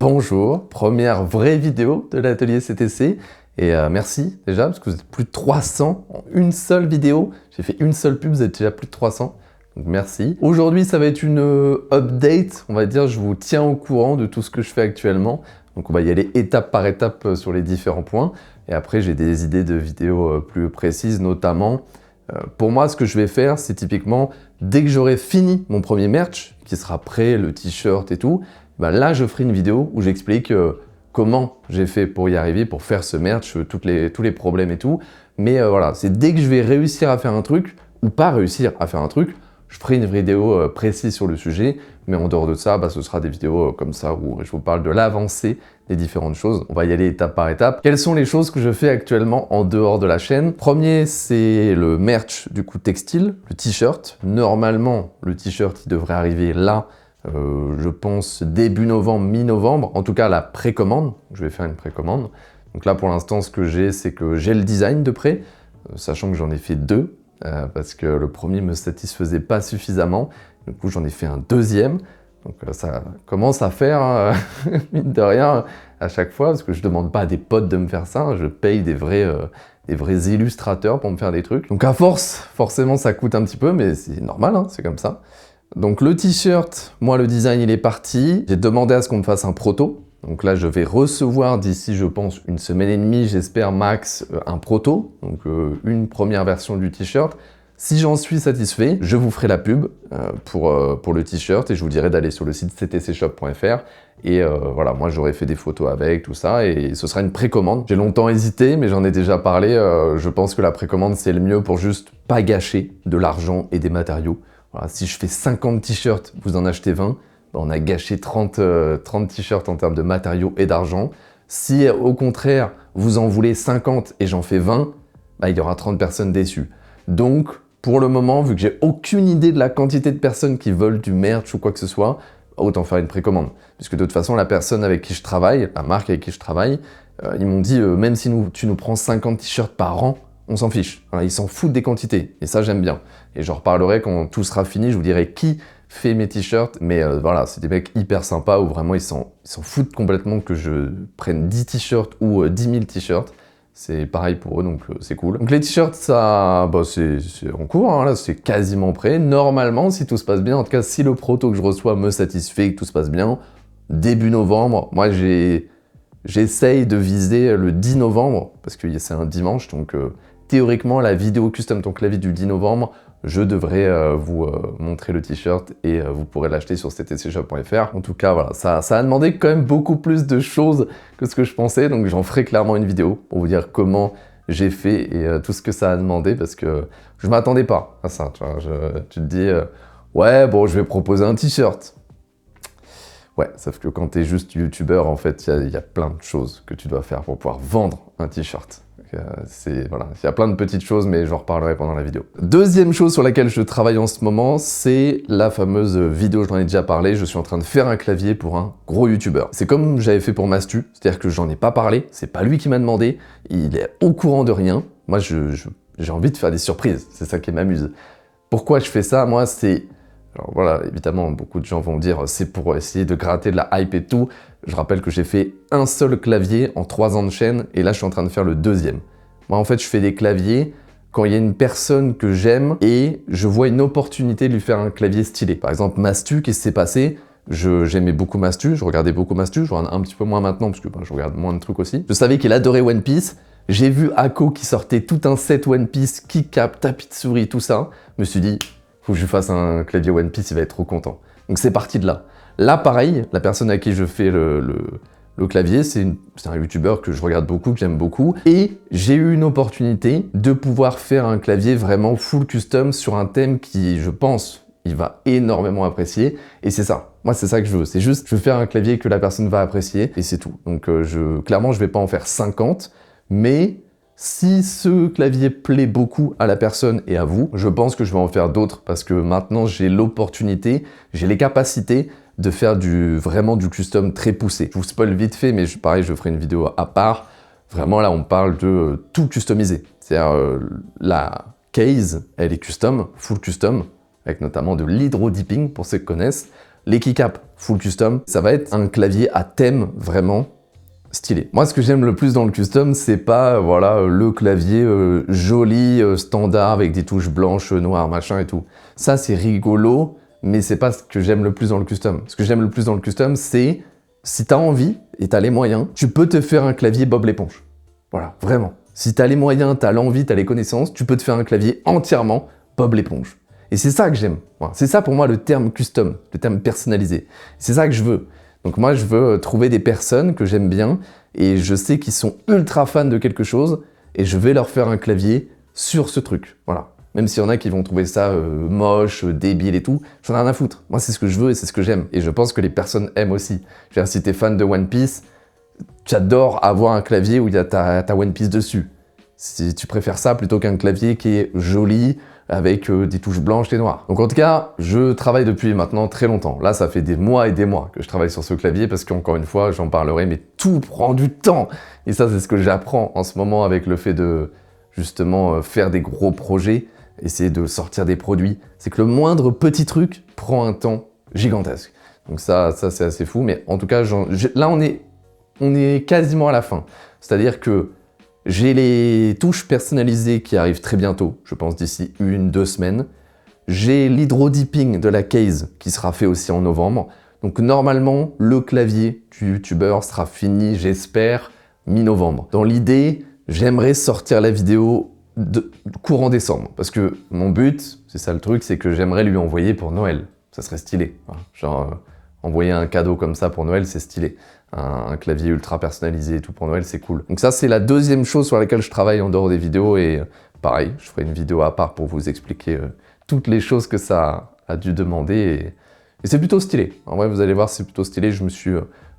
Bonjour, première vraie vidéo de l'atelier CTC et merci déjà parce que vous êtes plus de 300 en une seule vidéo. J'ai fait une seule pub, vous êtes déjà plus de 300, donc merci. Aujourd'hui ça va être une update, on va dire, je vous tiens au courant de tout ce que je fais actuellement. Donc on va y aller étape par étape sur les différents points et après j'ai des idées de vidéos plus précises, notamment pour moi ce que je vais faire c'est typiquement dès que j'aurai fini mon premier merch qui sera prêt, le t-shirt et tout, ben là je ferai une vidéo où j'explique comment j'ai fait pour y arriver, pour faire ce merch, tous les problèmes et tout. Mais voilà, c'est dès que je vais réussir à faire un truc, ou pas réussir à faire un truc, je ferai une vidéo précise sur le sujet, mais en dehors de ça, bah, ce sera des vidéos comme ça où je vous parle de l'avancée des différentes choses. On va y aller étape par étape. Quelles sont les choses que je fais actuellement en dehors de la chaîne? Premier, c'est le merch du coup textile, le t-shirt. Normalement, le t-shirt il devrait arriver là, je pense début novembre, mi-novembre, en tout cas la précommande. Je vais faire une précommande. Donc là pour l'instant, ce que j'ai, c'est que j'ai le design de prêt, sachant que j'en ai fait deux. Parce que le premier me satisfaisait pas suffisamment. Du coup, j'en ai fait un deuxième. Donc ça commence à faire, mine de rien, à chaque fois, parce que je demande pas à des potes de me faire ça, hein, je paye des vrais illustrateurs pour me faire des trucs. Donc à force, forcément, ça coûte un petit peu, mais c'est normal, hein, c'est comme ça. Donc le t-shirt, moi, le design, il est parti. J'ai demandé à ce qu'on me fasse un proto. Donc là, je vais recevoir d'ici, je pense, une semaine et demie, j'espère max, un proto, donc une première version du t-shirt. Si j'en suis satisfait, je vous ferai la pub pour le t-shirt et je vous dirai d'aller sur le site ctcshop.fr et voilà, moi j'aurai fait des photos avec, tout ça, et ce sera une précommande. J'ai longtemps hésité, mais j'en ai déjà parlé, je pense que la précommande c'est le mieux pour juste pas gâcher de l'argent et des matériaux. Voilà, si je fais 50 t-shirts, vous en achetez 20, on a gâché 30 t-shirts en termes de matériaux et d'argent. Si au contraire, vous en voulez 50 et j'en fais 20, bah, il y aura 30 personnes déçues. Donc, pour le moment, vu que j'ai aucune idée de la quantité de personnes qui veulent du merch ou quoi que ce soit, autant faire une précommande. Puisque de toute façon, la personne avec qui je travaille, la marque avec qui je travaille, ils m'ont dit, même si tu nous prends 50 t-shirts par an, on s'en fiche. Voilà, ils s'en foutent des quantités. Et ça, j'aime bien. Et j'en reparlerai quand tout sera fini, je vous dirai qui fait mes t-shirts, mais voilà, c'est des mecs hyper sympas où vraiment ils s'en foutent complètement que je prenne 10 t-shirts ou 10 000 t-shirts. C'est pareil pour eux, donc c'est cool. Donc les t-shirts, ça, bah, c'est en cours, hein, là, c'est quasiment prêt. Normalement, si tout se passe bien, en tout cas, si le proto que je reçois me satisfait, que tout se passe bien, début novembre, moi j'essaye de viser le 10 novembre, parce que c'est un dimanche, donc théoriquement, la vidéo custom ton clavier du 10 novembre, je devrais vous montrer le t-shirt et vous pourrez l'acheter sur ctcshop.fr. En tout cas, voilà, ça a demandé quand même beaucoup plus de choses que ce que je pensais, donc j'en ferai clairement une vidéo pour vous dire comment j'ai fait et tout ce que ça a demandé, parce que je m'attendais pas à ça. Tu vois, tu te dis, ouais, bon, je vais proposer un t-shirt. Ouais, sauf que quand t'es juste youtubeur, en fait, il y a plein de choses que tu dois faire pour pouvoir vendre un t-shirt. Voilà, il y a plein de petites choses, mais j'en reparlerai pendant la vidéo. Deuxième chose sur laquelle je travaille en ce moment, c'est la fameuse vidéo, j'en ai déjà parlé, je suis en train de faire un clavier pour un gros youtubeur. C'est comme j'avais fait pour Mastu, c'est-à-dire que j'en ai pas parlé, c'est pas lui qui m'a demandé, il est au courant de rien. Moi, j'ai envie de faire des surprises, c'est ça qui m'amuse. Pourquoi je fais ça? Moi, c'est... Alors voilà, évidemment, beaucoup de gens vont me dire c'est pour essayer de gratter de la hype et tout. Je rappelle que j'ai fait un seul clavier en 3 ans de chaîne et là je suis en train de faire le deuxième. Moi en fait je fais des claviers quand il y a une personne que j'aime et je vois une opportunité de lui faire un clavier stylé. Par exemple Mastu, qu'est-ce qui s'est passé? J'aimais beaucoup Mastu, je regardais beaucoup Mastu, je regarde un petit peu moins maintenant parce que je regarde moins de trucs aussi. Je savais qu'il adorait One Piece. J'ai vu Ako qui sortait tout un set One Piece, keycap, tapis de souris, tout ça. Je me suis dit, faut que je lui fasse un clavier One Piece, il va être trop content. Donc c'est parti de là. Là, pareil, la personne à qui je fais le clavier, c'est un youtubeur que je regarde beaucoup, que j'aime beaucoup. Et j'ai eu une opportunité de pouvoir faire un clavier vraiment full custom sur un thème qui, je pense, il va énormément apprécier. Et c'est ça. Moi, c'est ça que je veux. C'est juste, je veux faire un clavier que la personne va apprécier et c'est tout. Donc clairement, je vais pas en faire 50, mais... si ce clavier plaît beaucoup à la personne et à vous, je pense que je vais en faire d'autres parce que maintenant j'ai l'opportunité, j'ai les capacités de faire vraiment du custom très poussé. Je vous spoil vite fait, mais pareil, je ferai une vidéo à part. Vraiment là, on parle de tout customiser. C'est-à-dire la case, elle est custom, full custom, avec notamment de l'hydro-dipping pour ceux qui connaissent. Les keycaps, full custom. Ça va être un clavier à thème vraiment stylé. Moi, ce que j'aime le plus dans le custom, c'est pas voilà le clavier joli, standard, avec des touches blanches, noires, machin et tout. Ça, c'est rigolo, mais c'est pas ce que j'aime le plus dans le custom. Ce que j'aime le plus dans le custom, c'est si t'as envie et t'as les moyens, tu peux te faire un clavier Bob l'éponge. Voilà, vraiment. Si t'as les moyens, t'as l'envie, t'as les connaissances, tu peux te faire un clavier entièrement Bob l'éponge. Et c'est ça que j'aime. Voilà. C'est ça pour moi le terme custom, le terme personnalisé. C'est ça que je veux. Donc moi, je veux trouver des personnes que j'aime bien et je sais qu'ils sont ultra fans de quelque chose et je vais leur faire un clavier sur ce truc. Voilà. Même s'il y en a qui vont trouver ça moche, débile et tout, j'en ai rien à foutre. Moi, c'est ce que je veux et c'est ce que j'aime. Et je pense que les personnes aiment aussi. Je veux dire, si t'es fan de One Piece, tu adores avoir un clavier où il y a ta One Piece dessus. Si tu préfères ça plutôt qu'un clavier qui est joli, avec des touches blanches et noires. Donc en tout cas, je travaille depuis maintenant très longtemps. Là, ça fait des mois et des mois que je travaille sur ce clavier parce qu'encore une fois, j'en parlerai, mais tout prend du temps. Et ça, c'est ce que j'apprends en ce moment avec le fait de justement faire des gros projets, essayer de sortir des produits. C'est que le moindre petit truc prend un temps gigantesque. Donc ça c'est assez fou. Mais en tout cas, là, on est quasiment à la fin. C'est-à-dire que j'ai les touches personnalisées qui arrivent très bientôt, je pense d'ici 1-2 semaines. J'ai l'hydro-dipping de la case qui sera fait aussi en novembre. Donc normalement, le clavier du youtubeur sera fini, j'espère, mi-novembre. Dans l'idée, j'aimerais sortir la vidéo courant décembre. Parce que mon but, c'est ça le truc, c'est que j'aimerais lui envoyer pour Noël. Ça serait stylé. Genre, envoyer un cadeau comme ça pour Noël, c'est stylé. Un clavier ultra personnalisé et tout pour Noël, c'est cool. Donc ça, c'est la deuxième chose sur laquelle je travaille en dehors des vidéos et pareil, je ferai une vidéo à part pour vous expliquer toutes les choses que ça a dû demander et c'est plutôt stylé. En vrai, vous allez voir, c'est plutôt stylé. Je me suis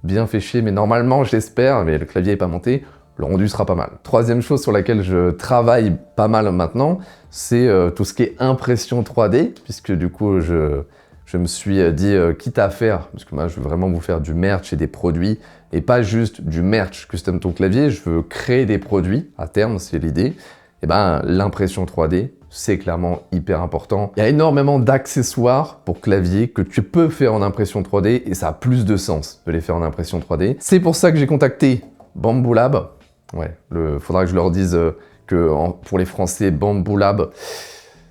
bien fait chier, mais normalement, j'espère, mais le clavier n'est pas monté, le rendu sera pas mal. Troisième chose sur laquelle je travaille pas mal maintenant, c'est tout ce qui est impression 3D, puisque du coup, je me suis dit, quitte à faire, parce que moi je veux vraiment vous faire du merch et des produits, et pas juste du merch custom ton clavier, je veux créer des produits, à terme, c'est l'idée. Et ben l'impression 3D, c'est clairement hyper important. Il y a énormément d'accessoires pour clavier que tu peux faire en impression 3D, et ça a plus de sens de les faire en impression 3D. C'est pour ça que j'ai contacté Bambu Lab. Ouais, faudra que je leur dise que pour les Français, Bambu Lab,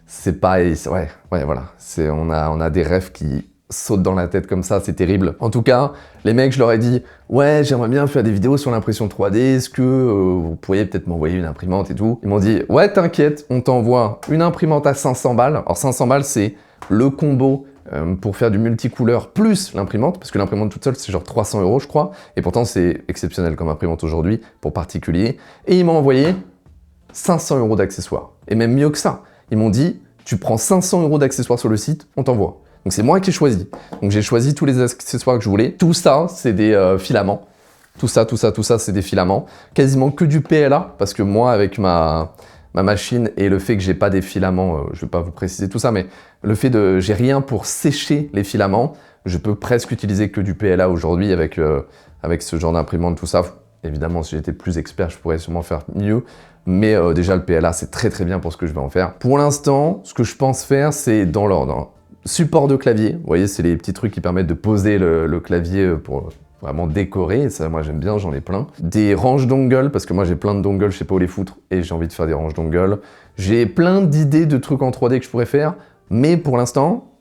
c'est pas... Ouais, voilà. On a des rêves qui sautent dans la tête comme ça, c'est terrible. En tout cas, les mecs, je leur ai dit « Ouais, j'aimerais bien faire des vidéos sur l'impression 3D, est-ce que vous pourriez peut-être m'envoyer une imprimante et tout ?» Ils m'ont dit « Ouais, t'inquiète, on t'envoie une imprimante à 500 balles. » Alors 500 balles, c'est le combo pour faire du multicouleur plus l'imprimante, parce que l'imprimante toute seule, c'est genre 300 € je crois, et pourtant c'est exceptionnel comme imprimante aujourd'hui, pour particulier. Et ils m'ont envoyé 500 € d'accessoires. Et même mieux que ça, ils m'ont dit « Tu prends 500 € d'accessoires sur le site, on t'envoie. » Donc c'est moi qui ai choisi. Donc j'ai choisi tous les accessoires que je voulais. Tout ça, c'est des filaments. Tout ça, c'est des filaments. Quasiment que du PLA, parce que moi, avec ma machine et le fait que j'ai pas des filaments, je vais pas vous préciser tout ça, mais le fait de j'ai rien pour sécher les filaments, je peux presque utiliser que du PLA aujourd'hui avec ce genre d'imprimante, tout ça. Évidemment, si j'étais plus expert, je pourrais sûrement faire mieux. Mais déjà, le PLA, c'est très très bien pour ce que je vais en faire. Pour l'instant, ce que je pense faire, c'est dans l'ordre. Support de clavier, vous voyez, c'est les petits trucs qui permettent de poser le clavier pour vraiment décorer. Et ça, moi, j'aime bien, j'en ai plein. Des ranges d'ongles, parce que moi, j'ai plein de dongles, je sais pas où les foutre, et j'ai envie de faire des ranges d'ongles. J'ai plein d'idées de trucs en 3D que je pourrais faire, mais pour l'instant,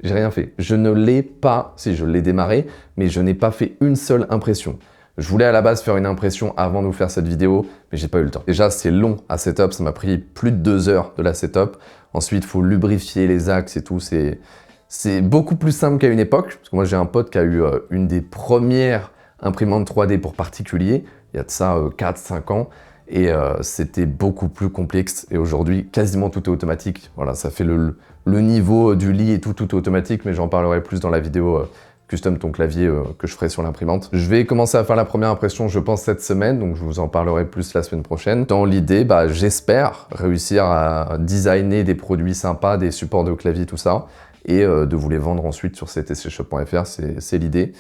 j'ai rien fait. Je ne l'ai pas, si je l'ai démarré, mais je n'ai pas fait une seule impression. Je voulais à la base faire une impression avant de vous faire cette vidéo, mais j'ai pas eu le temps. Déjà, c'est long à setup, ça m'a pris plus de 2 heures de la setup. Ensuite, il faut lubrifier les axes et tout. C'est beaucoup plus simple qu'à une époque, parce que moi, j'ai un pote qui a eu une des premières imprimantes 3D pour particuliers, il y a de ça 4-5 ans, et c'était beaucoup plus complexe. Et aujourd'hui, quasiment tout est automatique. Voilà, ça fait le niveau du lit et tout est automatique, mais j'en parlerai plus dans la vidéo custom ton clavier que je ferai sur l'imprimante. Je vais commencer à faire la première impression, je pense, cette semaine, donc je vous en parlerai plus la semaine prochaine. Dans l'idée, j'espère réussir à designer des produits sympas, des supports de clavier, tout ça, et de vous les vendre ensuite sur ctcshop.fr, c'est l'idée.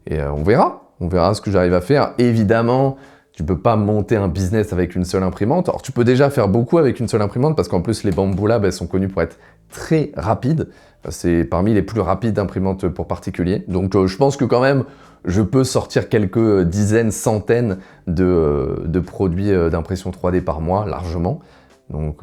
Et on verra ce que j'arrive à faire. Évidemment, tu peux pas monter un business avec une seule imprimante. Alors, tu peux déjà faire beaucoup avec une seule imprimante, parce qu'en plus, les Bambu Lab, elles sont connues pour être très rapide. C'est parmi les plus rapides imprimantes pour particuliers. Donc je pense que quand même, je peux sortir quelques dizaines, centaines de produits d'impression 3D par mois, largement. Donc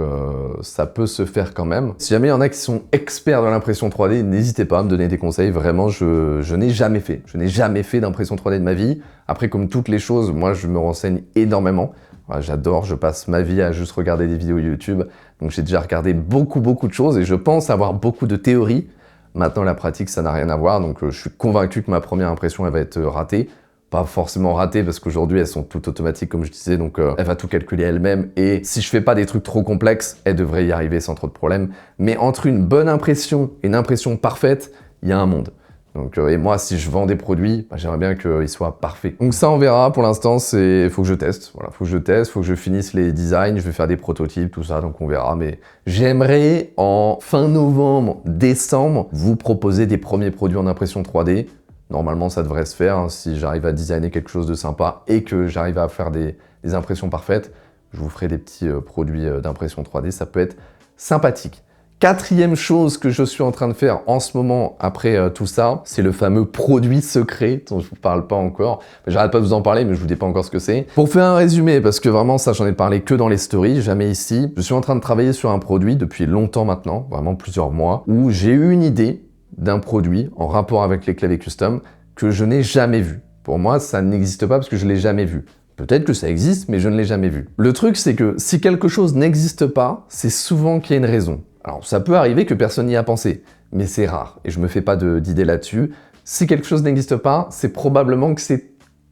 ça peut se faire quand même. Si jamais il y en a qui sont experts dans l'impression 3D, n'hésitez pas à me donner des conseils. Vraiment, je n'ai jamais fait. Je n'ai jamais fait d'impression 3D de ma vie. Après, comme toutes les choses, moi, je me renseigne énormément. Voilà, j'adore, je passe ma vie à juste regarder des vidéos YouTube. Donc j'ai déjà regardé beaucoup de choses et je pense avoir beaucoup de théories. Maintenant, la pratique, ça n'a rien à voir. Donc je suis convaincu que ma première impression, elle va être ratée. Pas forcément ratée parce qu'aujourd'hui, elles sont toutes automatiques, comme je disais. Donc elle va tout calculer elle-même. Et si je fais pas des trucs trop complexes, elle devrait y arriver sans trop de problèmes. Mais entre une bonne impression et une impression parfaite, il y a un monde. Donc, et moi, si je vends des produits, j'aimerais bien qu'ils soient parfaits. Donc ça, on verra. Pour l'instant, il faut que je teste. Voilà, faut que je teste, faut que je finisse les designs. Je vais faire des prototypes, tout ça, donc on verra. Mais j'aimerais, en fin novembre, décembre, vous proposer des premiers produits en impression 3D. Normalement, ça devrait se faire hein, si j'arrive à designer quelque chose de sympa et que j'arrive à faire des impressions parfaites. Je vous ferai des petits produits d'impression 3D. Ça peut être sympathique. Quatrième chose que je suis en train de faire en ce moment après tout ça, c'est le fameux produit secret dont je vous parle pas encore. J'arrête pas de vous en parler, mais je vous dis pas encore ce que c'est. Pour faire un résumé, parce que vraiment ça j'en ai parlé que dans les stories, jamais ici. Je suis en train de travailler sur un produit depuis longtemps maintenant, vraiment plusieurs mois, où j'ai eu une idée d'un produit en rapport avec les claviers custom que je n'ai jamais vu. Pour moi, ça n'existe pas parce que je l'ai jamais vu. Peut-être que ça existe, mais je ne l'ai jamais vu. Le truc, c'est que si quelque chose n'existe pas, c'est souvent qu'il y a une raison. Alors, ça peut arriver que personne n'y a pensé, mais c'est rare, et je me fais pas d'idée là-dessus. Si quelque chose n'existe pas, c'est probablement que c'est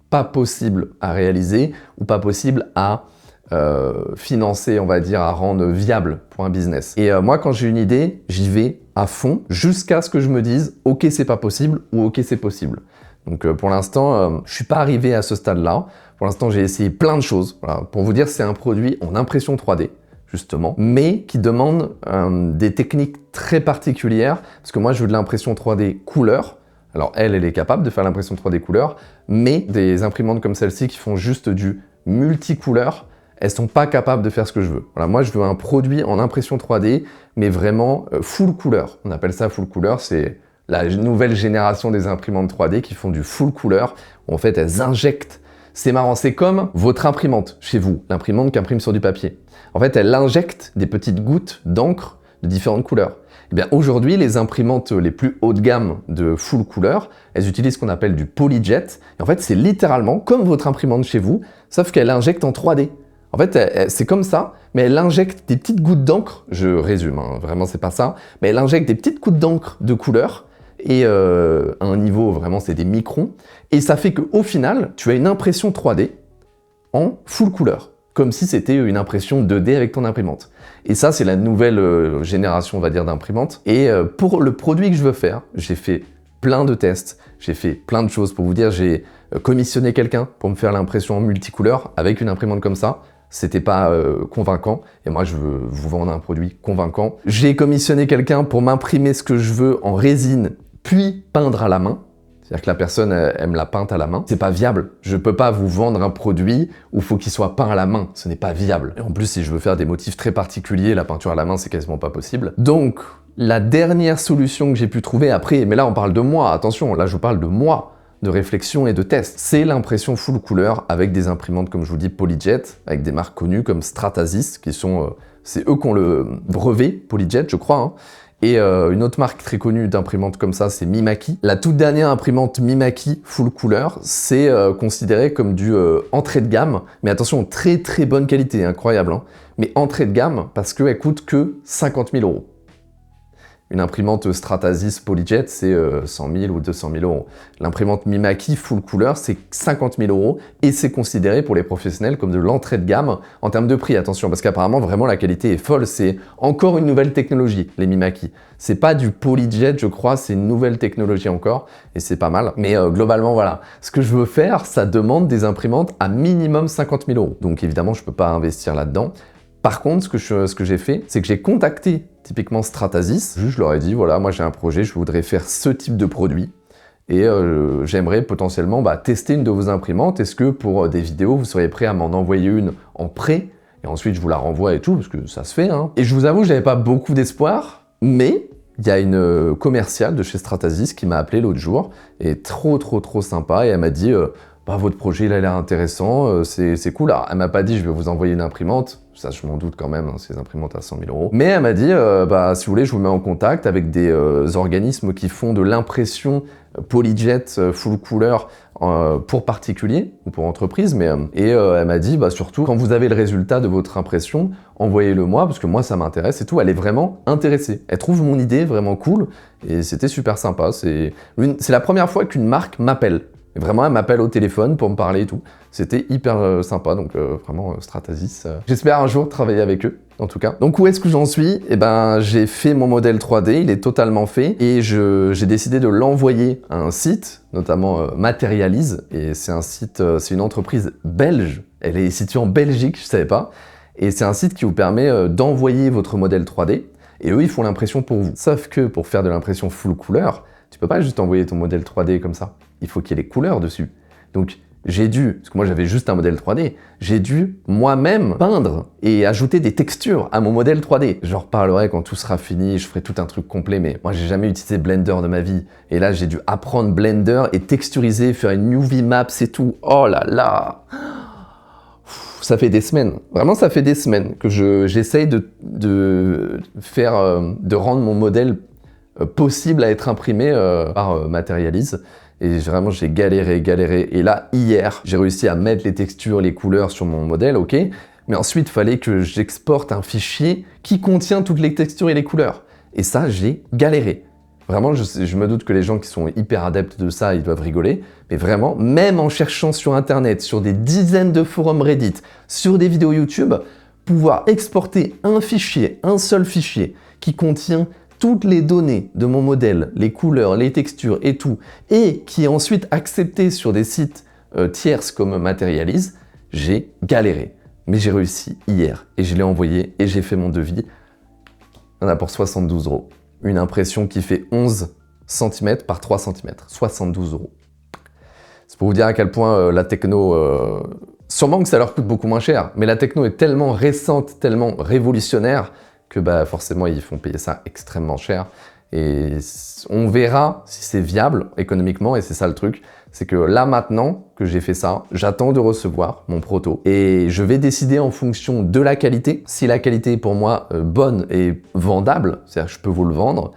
pas possible à réaliser, ou pas possible à financer, on va dire, à rendre viable pour un business. Et moi, quand j'ai une idée, j'y vais à fond, jusqu'à ce que je me dise « Ok, c'est pas possible » ou « Ok, c'est possible ». Donc pour l'instant, je suis pas arrivé à ce stade-là. Pour l'instant, j'ai essayé plein de choses. Voilà. Pour vous dire, c'est un produit en impression 3D. Justement, mais qui demande des techniques très particulières, parce que moi je veux de l'impression 3D couleur. Alors elle est capable de faire l'impression 3D couleur, mais des imprimantes comme celle-ci qui font juste du multicouleur, elles sont pas capables de faire ce que je veux. Voilà, moi je veux un produit en impression 3D, mais vraiment full couleur. On appelle ça full couleur, c'est la nouvelle génération des imprimantes 3D qui font du full couleur, où en fait elles injectent. C'est marrant, c'est comme votre imprimante chez vous, l'imprimante qui imprime sur du papier. En fait, elle injecte des petites gouttes d'encre de différentes couleurs. Et bien aujourd'hui, les imprimantes les plus haut de gamme de full couleur, elles utilisent ce qu'on appelle du polyjet. Et en fait, c'est littéralement comme votre imprimante chez vous, sauf qu'elle injecte en 3D. En fait, c'est comme ça, mais elle injecte des petites gouttes d'encre, je résume, hein, vraiment c'est pas ça, mais elle injecte des petites gouttes d'encre de couleur, et à un niveau, vraiment, c'est des microns. Et ça fait qu'au final, tu as une impression 3D en full couleur, comme si c'était une impression 2D avec ton imprimante. Et ça, c'est la nouvelle génération, on va dire, d'imprimantes. Et pour le produit que je veux faire, j'ai fait plein de tests, j'ai fait plein de choses. Pour vous dire, j'ai commissionné quelqu'un pour me faire l'impression en multicouleur avec une imprimante comme ça. C'était pas convaincant, et moi je veux vous vendre un produit convaincant. J'ai commissionné quelqu'un pour m'imprimer ce que je veux en résine, puis peindre à la main. C'est-à-dire que la personne, elle me l'a peinte à la main. C'est pas viable. Je peux pas vous vendre un produit où il faut qu'il soit peint à la main. Ce n'est pas viable. Et en plus, si je veux faire des motifs très particuliers, la peinture à la main, c'est quasiment pas possible. Donc, la dernière solution que j'ai pu trouver après, mais là on parle de moi, attention, là je vous parle de moi, de réflexion et de test, c'est l'impression full couleur avec des imprimantes, comme je vous dis, Polyjet, avec des marques connues comme Stratasys, qui sont, c'est eux qui ont le brevet Polyjet, je crois, hein. Et une autre marque très connue d'imprimante comme ça, c'est Mimaki. La toute dernière imprimante Mimaki full couleur, c'est considéré comme du entrée de gamme, mais attention, très très bonne qualité, incroyable, hein. Mais entrée de gamme parce qu'elle coûte que 50 000 €. Une imprimante Stratasys Polyjet, c'est 100 000 ou 200 000 €. L'imprimante Mimaki full couleur, c'est 50 000 € et c'est considéré pour les professionnels comme de l'entrée de gamme en termes de prix. Attention, parce qu'apparemment, vraiment, la qualité est folle. C'est encore une nouvelle technologie, les Mimaki. C'est pas du Polyjet, je crois, c'est une nouvelle technologie encore et c'est pas mal. Mais globalement, voilà. Ce que je veux faire, ça demande des imprimantes à minimum 50 000 €. Donc évidemment, je peux pas investir là-dedans. Par contre, ce que j'ai fait, c'est que j'ai contacté typiquement Stratasys. Je leur ai dit, voilà, moi j'ai un projet, je voudrais faire ce type de produit et j'aimerais potentiellement tester une de vos imprimantes. Est-ce que pour des vidéos, vous seriez prêt à m'en envoyer une en prêt et ensuite je vous la renvoie et tout, parce que ça se fait, hein. Et je vous avoue, j'avais pas beaucoup d'espoir, Mais il y a une commerciale de chez Stratasys qui m'a appelé l'autre jour, et trop sympa, et elle m'a dit bah, votre projet il a l'air intéressant, c'est cool. Alors, elle m'a pas dit je vais vous envoyer une imprimante, ça je m'en doute quand même, hein, ces imprimantes à 100 000 €. Mais elle m'a dit bah, si vous voulez je vous mets en contact avec des organismes qui font de l'impression PolyJet full couleur pour particuliers ou pour entreprises, elle m'a dit bah, surtout quand vous avez le résultat de votre impression, envoyez-le moi parce que moi ça m'intéresse et tout. Elle est vraiment intéressée, elle trouve mon idée vraiment cool et c'était super sympa. C'est la première fois qu'une marque m'appelle. Et vraiment, elle m'appelle au téléphone pour me parler et tout. C'était hyper sympa, donc vraiment Stratasys. J'espère un jour travailler avec eux, en tout cas. Donc où est-ce que j'en suis? Eh ben, j'ai fait mon modèle 3D, il est totalement fait, et j'ai décidé de l'envoyer à un site, notamment Materialise, et c'est un site, c'est une entreprise belge. Elle est située en Belgique, je savais pas. Et c'est un site qui vous permet d'envoyer votre modèle 3D, et eux, ils font l'impression pour vous. Sauf que pour faire de l'impression full couleur, tu peux pas juste envoyer ton modèle 3D comme ça. Il faut qu'il y ait les couleurs dessus. Donc j'ai dû, parce que moi j'avais juste un modèle 3D, j'ai dû moi-même peindre et ajouter des textures à mon modèle 3D. J'en reparlerai quand tout sera fini, je ferai tout un truc complet, mais moi j'ai jamais utilisé Blender de ma vie. Et là j'ai dû apprendre Blender et texturiser, faire une UV Maps et tout. Oh là là! Ça fait des semaines, vraiment ça fait des semaines que j'essaye de rendre mon modèle possible à être imprimé par Materialise. Et vraiment, j'ai galéré. Et là, hier, j'ai réussi à mettre les textures, les couleurs sur mon modèle, ok. Mais ensuite, il fallait que j'exporte un fichier qui contient toutes les textures et les couleurs. Et ça, j'ai galéré. Vraiment, je me doute que les gens qui sont hyper adeptes de ça, ils doivent rigoler. Mais vraiment, même en cherchant sur Internet, sur des dizaines de forums Reddit, sur des vidéos YouTube, pouvoir exporter un fichier, un seul fichier, qui contient toutes les données de mon modèle, les couleurs, les textures et tout, et qui est ensuite accepté sur des sites tierces comme Materialise, j'ai galéré. Mais j'ai réussi hier, et je l'ai envoyé, et j'ai fait mon devis. On a pour 72 €. Une impression qui fait 11 cm par 3 cm. 72 €. C'est pour vous dire à quel point la techno... sûrement que ça leur coûte beaucoup moins cher, mais la techno est tellement récente, tellement révolutionnaire, que bah, forcément ils font payer ça extrêmement cher. Et on verra si c'est viable économiquement, et c'est ça le truc. C'est que là maintenant que j'ai fait ça, j'attends de recevoir mon proto et je vais décider en fonction de la qualité. Si la qualité est pour moi bonne et vendable, c'est-à-dire que je peux vous le vendre,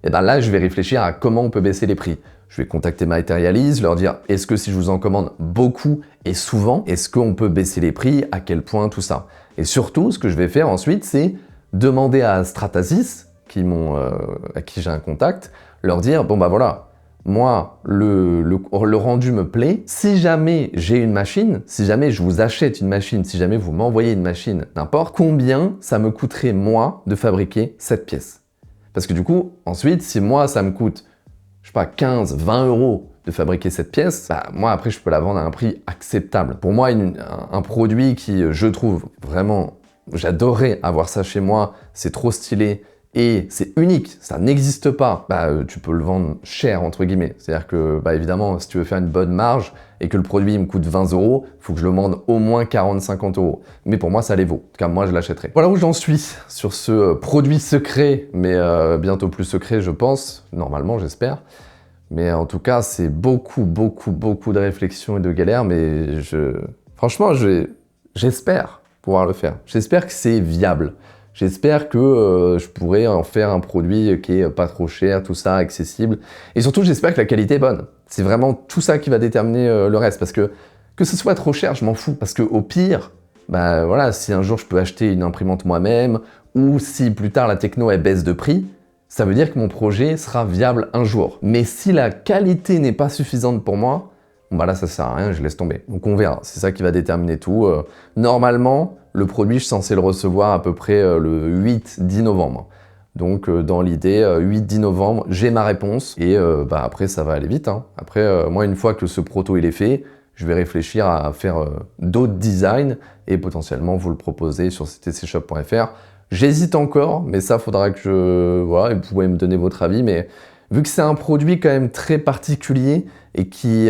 et ben là je vais réfléchir à comment on peut baisser les prix. Je vais contacter Materialise, leur dire est-ce que si je vous en commande beaucoup et souvent, est-ce qu'on peut baisser les prix, à quel point, tout ça. Et surtout, ce que je vais faire ensuite, c'est demander à Stratasys, à qui j'ai un contact, leur dire bon bah voilà, moi le rendu me plaît, si jamais j'ai une machine, si jamais je vous achète une machine, si jamais vous m'envoyez une machine, n'importe, combien ça me coûterait moi de fabriquer cette pièce. Parce que du coup, ensuite, si moi ça me coûte, je sais pas, 15, 20 € de fabriquer cette pièce, bah, moi après je peux la vendre à un prix acceptable. Pour moi, un produit qui, je trouve vraiment, j'adorerais avoir ça chez moi, c'est trop stylé, et c'est unique, ça n'existe pas, bah, tu peux le vendre cher, entre guillemets. C'est-à-dire que, bah, évidemment, si tu veux faire une bonne marge et que le produit me coûte 20 €, il faut que je le vende au moins 40-50 €. Mais pour moi, ça les vaut. En tout cas, moi, je l'achèterai. Voilà où j'en suis sur ce produit secret, mais bientôt plus secret, je pense. Normalement, j'espère. Mais en tout cas, c'est beaucoup de réflexion et de galères, mais franchement, j'espère pouvoir le faire. J'espère que c'est viable. J'espère que je pourrai en faire un produit qui est pas trop cher, tout ça, accessible. Et surtout, j'espère que la qualité est bonne. C'est vraiment tout ça qui va déterminer le reste. Parce que ce soit trop cher, je m'en fous. Parce qu'au pire, bah voilà, si un jour je peux acheter une imprimante moi-même, ou si plus tard la techno elle baisse de prix, ça veut dire que mon projet sera viable un jour. Mais si la qualité n'est pas suffisante pour moi, bah là ça sert à rien, je laisse tomber. Donc on verra, c'est ça qui va déterminer tout. Normalement, le produit, je suis censé le recevoir à peu près le 8-10 novembre. Donc dans l'idée, 8-10 novembre, j'ai ma réponse et bah, après ça va aller vite. Hein. Après, moi une fois que ce proto il est fait, je vais réfléchir à faire d'autres designs et potentiellement vous le proposer sur ctcshop.fr. J'hésite encore, mais ça faudra que voilà, vous pouvez me donner votre avis, mais vu que c'est un produit quand même très particulier et qui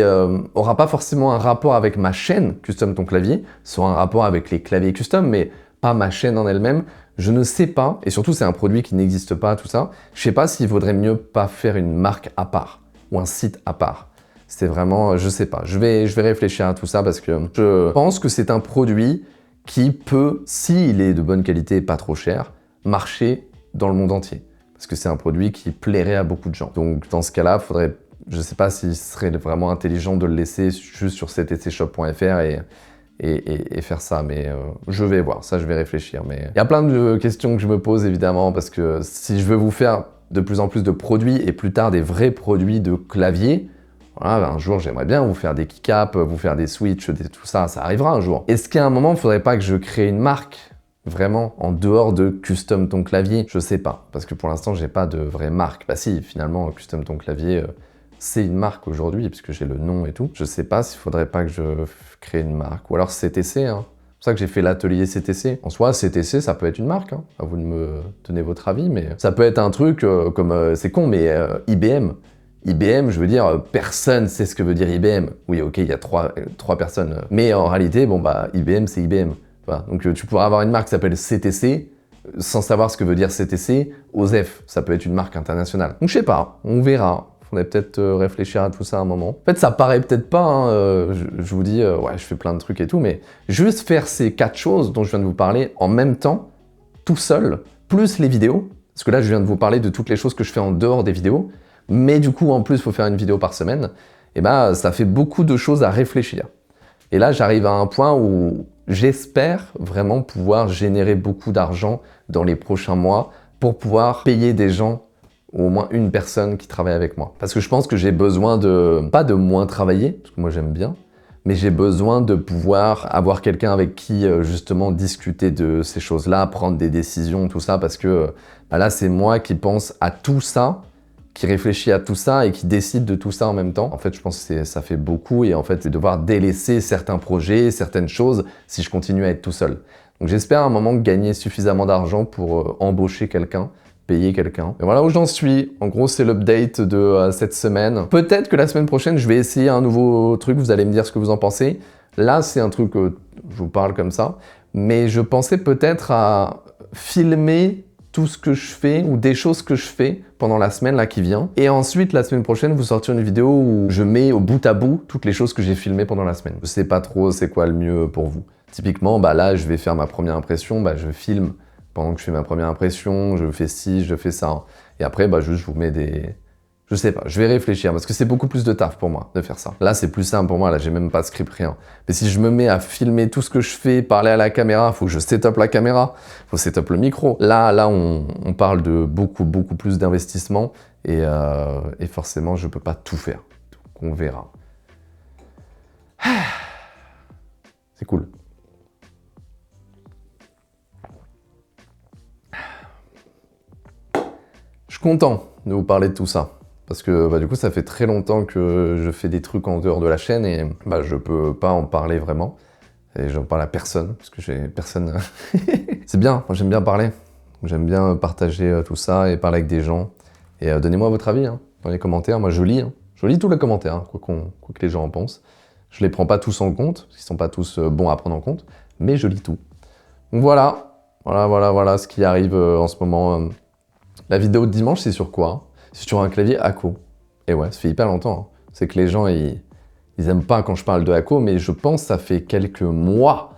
aura pas forcément un rapport avec ma chaîne Custom Ton Clavier, soit un rapport avec les claviers custom, mais pas ma chaîne en elle-même, je ne sais pas, et surtout c'est un produit qui n'existe pas, tout ça, je sais pas s'il vaudrait mieux pas faire une marque à part, ou un site à part. C'est vraiment, je sais pas, je vais réfléchir à tout ça parce que je pense que c'est un produit qui peut, s'il est de bonne qualité et pas trop cher, marcher dans le monde entier. Parce que c'est un produit qui plairait à beaucoup de gens. Donc dans ce cas-là, faudrait, je sais pas s'il serait vraiment intelligent de le laisser juste sur ctcshop.fr et faire ça, mais je vais voir, ça je vais réfléchir. Mais il y a plein de questions que je me pose évidemment, parce que si je veux vous faire de plus en plus de produits et plus tard des vrais produits de clavier, voilà, un jour j'aimerais bien vous faire des keycaps, vous faire des switches, tout ça, ça arrivera un jour. Est-ce qu'à un moment, il ne faudrait pas que je crée une marque vraiment en dehors de Custom Ton Clavier? Je sais pas, parce que pour l'instant j'ai pas de vraie marque. Bah si, finalement Custom Ton Clavier, c'est une marque aujourd'hui, puisque j'ai le nom et tout. Je sais pas s'il faudrait pas que je crée une marque, ou alors CTC, hein. C'est pour ça que j'ai fait l'atelier CTC. En soi, CTC, ça peut être une marque, hein. À vous de me donner votre avis, mais ça peut être un truc comme, c'est con, mais IBM. IBM, je veux dire, personne sait ce que veut dire IBM. Oui, ok, il y a trois personnes. Mais en réalité, bon bah, IBM, c'est IBM. Voilà. Donc tu pourras avoir une marque qui s'appelle CTC, sans savoir ce que veut dire CTC, OSEF, ça peut être une marque internationale. Donc je sais pas, on verra. Faudrait peut-être réfléchir à tout ça à un moment. En fait, ça paraît peut-être pas, hein, je vous dis, ouais, je fais plein de trucs et tout, mais juste faire ces 4 choses dont je viens de vous parler en même temps, tout seul, plus les vidéos, parce que là, je viens de vous parler de toutes les choses que je fais en dehors des vidéos, mais du coup, en plus, il faut faire une vidéo par semaine, et bah, ça fait beaucoup de choses à réfléchir. Et là, j'arrive à un point où j'espère vraiment pouvoir générer beaucoup d'argent dans les prochains mois pour pouvoir payer des gens, au moins une personne qui travaille avec moi. Parce que je pense que j'ai besoin de, pas de moins travailler, parce que moi j'aime bien, mais j'ai besoin de pouvoir avoir quelqu'un avec qui justement discuter de ces choses-là, prendre des décisions, tout ça, parce que bah là c'est moi qui pense à tout ça, qui réfléchit à tout ça et qui décide de tout ça en même temps. En fait, je pense que ça fait beaucoup et en fait, c'est devoir délaisser certains projets, certaines choses si je continue à être tout seul. Donc j'espère à un moment gagner suffisamment d'argent pour embaucher quelqu'un, payer quelqu'un. Et voilà où j'en suis. En gros, c'est l'update de cette semaine. Peut-être que la semaine prochaine, je vais essayer un nouveau truc. Vous allez me dire ce que vous en pensez. Là, c'est un truc, je vous parle comme ça. Mais je pensais peut-être à filmer tout ce que je fais ou des choses que je fais pendant la semaine là qui vient. Et ensuite, la semaine prochaine, vous sortir une vidéo où je mets au bout à bout toutes les choses que j'ai filmées pendant la semaine. Je sais pas trop c'est quoi le mieux pour vous. Typiquement, bah là, je vais faire ma première impression, bah je filme pendant que je fais ma première impression, je fais ci, je fais ça. Et après, bah juste, je vous mets des... Je sais pas, je vais réfléchir, parce que c'est beaucoup plus de taf pour moi de faire ça. Là, c'est plus simple pour moi, là, j'ai même pas de script, rien. Mais si je me mets à filmer tout ce que je fais, parler à la caméra, faut que je set-up la caméra, faut set-up le micro. Là, on parle de beaucoup plus d'investissement, et forcément, je peux pas tout faire. Donc, on verra. C'est cool. Je suis content de vous parler de tout ça. Parce que bah, du coup, ça fait très longtemps que je fais des trucs en dehors de la chaîne et bah, je peux pas en parler vraiment. Et j'en parle à personne, parce que j'ai personne... C'est bien, moi j'aime bien parler. J'aime bien partager tout ça et parler avec des gens. Et donnez-moi votre avis hein, dans les commentaires. Moi je lis tous les commentaires, hein, quoi que les gens en pensent. Je les prends pas tous en compte, parce qu'ils sont pas tous bons à prendre en compte, mais je lis tout. Donc voilà ce qui arrive en ce moment. La vidéo de dimanche, c'est sur quoi? C'est sur un clavier Akko. Et ouais, ça fait hyper longtemps. Hein. C'est que les gens, ils aiment pas quand je parle de Akko, mais je pense que ça fait quelques mois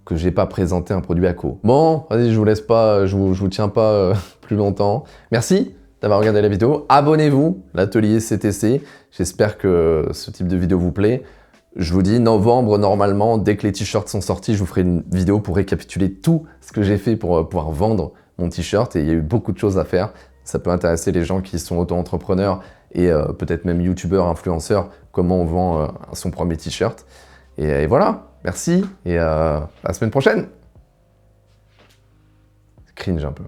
que j'ai pas présenté un produit Akko. Bon, vas-y, je vous laisse pas, je vous tiens pas plus longtemps. Merci d'avoir regardé la vidéo. Abonnez-vous, l'atelier CTC. J'espère que ce type de vidéo vous plaît. Je vous dis, novembre, normalement, dès que les t-shirts sont sortis, je vous ferai une vidéo pour récapituler tout ce que j'ai fait pour pouvoir vendre mon t-shirt. Et il y a eu beaucoup de choses à faire. Ça peut intéresser les gens qui sont auto-entrepreneurs et peut-être même youtubeurs, influenceurs, comment on vend son premier t-shirt. Et voilà, merci et à la semaine prochaine. Cringe un peu.